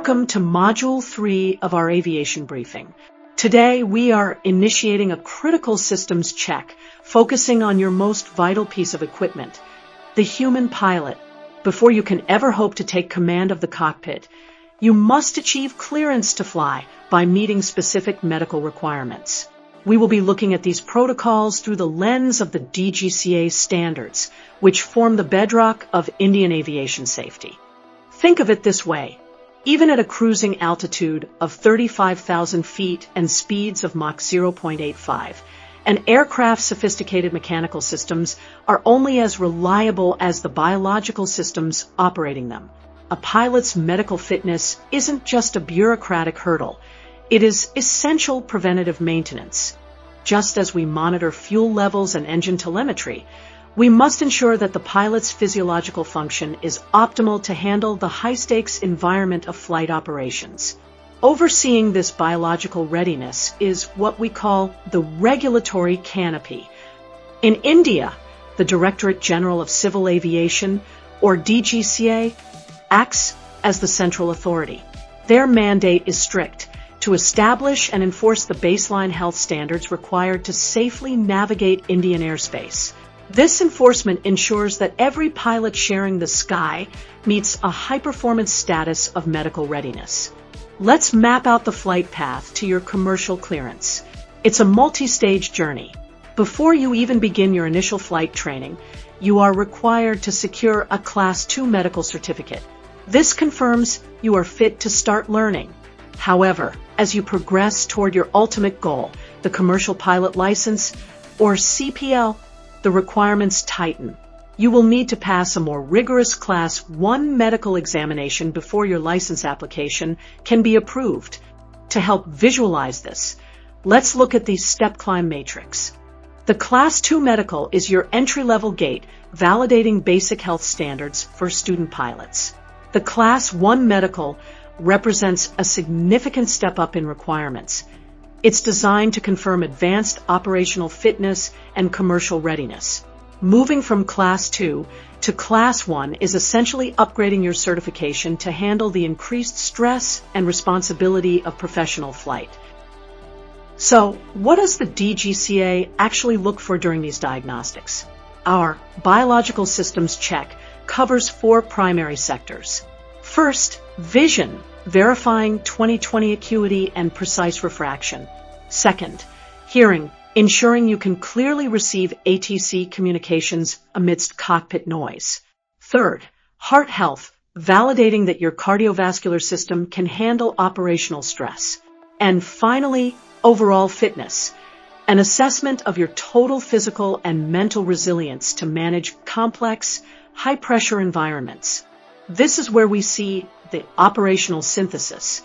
Welcome to Module 3 of our aviation briefing. Today, we are initiating a critical systems check, focusing on your most vital piece of equipment, the human pilot. Before you can ever hope to take command of the cockpit, you must achieve clearance to fly by meeting specific medical requirements. We will be looking at these protocols through the lens of the DGCA standards, which form the bedrock of Indian aviation safety. Think of it this way. Even at a cruising altitude of 35,000 feet and speeds of Mach 0.85, an aircraft's sophisticated mechanical systems are only as reliable as the biological systems operating them. A pilot's medical fitness isn't just a bureaucratic hurdle. It is essential preventative maintenance. Just as we monitor fuel levels and engine telemetry, we must ensure that the pilot's physiological function is optimal to handle the high-stakes environment of flight operations. Overseeing this biological readiness is what we call the regulatory canopy. In India, the Directorate General of Civil Aviation, or DGCA, acts as the central authority. Their mandate is strict: to establish and enforce the baseline health standards required to safely navigate Indian airspace. This enforcement ensures that every pilot sharing the sky meets a high-performance status of medical readiness. Let's map out the flight path to your commercial clearance. It's a multi-stage journey. Before you even begin your initial flight training, you are required to secure a Class 2 medical certificate. This confirms you are fit to start learning. However, as you progress toward your ultimate goal, the commercial pilot license, or CPL, the requirements tighten. You will need to pass a more rigorous Class 1 medical examination before your license application can be approved. To help visualize this, let's look at the step climb matrix. The Class 2 medical is your entry-level gate, validating basic health standards for student pilots. The Class 1 medical represents a significant step up in requirements. It's designed to confirm advanced operational fitness and commercial readiness. Moving from Class 2 to Class 1 is essentially upgrading your certification to handle the increased stress and responsibility of professional flight. So, what does the DGCA actually look for during these diagnostics? Our biological systems check covers 4 primary sectors. First, vision, verifying 20/20 acuity and precise refraction. Second, hearing, ensuring you can clearly receive ATC communications amidst cockpit noise. Third, heart health, validating that your cardiovascular system can handle operational stress. And finally, overall fitness, an assessment of your total physical and mental resilience to manage complex, high-pressure environments. This is where we see the operational synthesis,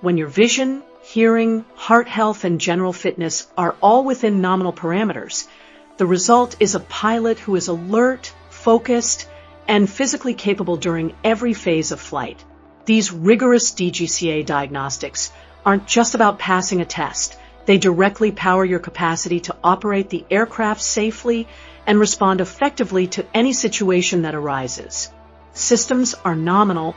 when your vision, hearing, heart health, and general fitness are all within nominal parameters. The result is a pilot who is alert, focused, and physically capable during every phase of flight. These rigorous DGCA diagnostics aren't just about passing a test. They directly power your capacity to operate the aircraft safely and respond effectively to any situation that arises. Systems are nominal,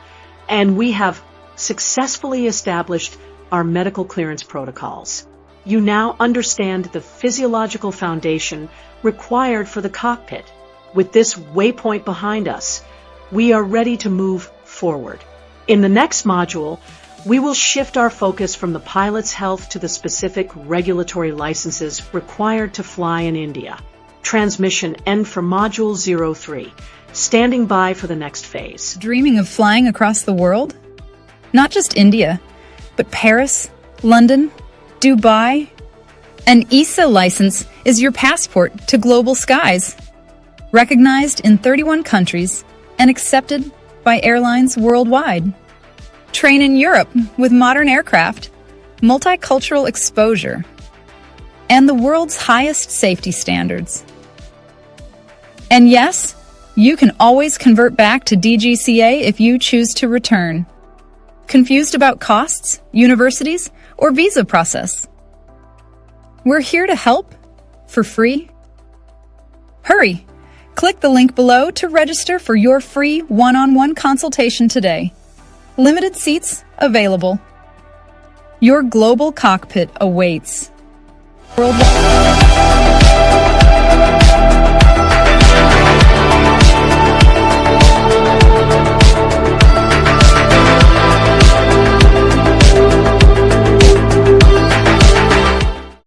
and we have successfully established our medical clearance protocols. You now understand the physiological foundation required for the cockpit. With this waypoint behind us, we are ready to move forward. In the next module, we will shift our focus from the pilot's health to the specific regulatory licenses required to fly in India. Transmission end for Module 03. Standing by for the next phase. Dreaming of flying across the world? Not just India, but Paris, London, Dubai. An EASA license is your passport to global skies. Recognized in 31 countries and accepted by airlines worldwide. Train in Europe with modern aircraft, multicultural exposure, and the world's highest safety standards. And yes, you can always convert back to DGCA if you choose to return. Confused about costs, universities, or visa process? We're here to help for free. Hurry! Click the link below to register for your free one-on-one consultation today. Limited seats available. Your global cockpit awaits. Worldwide.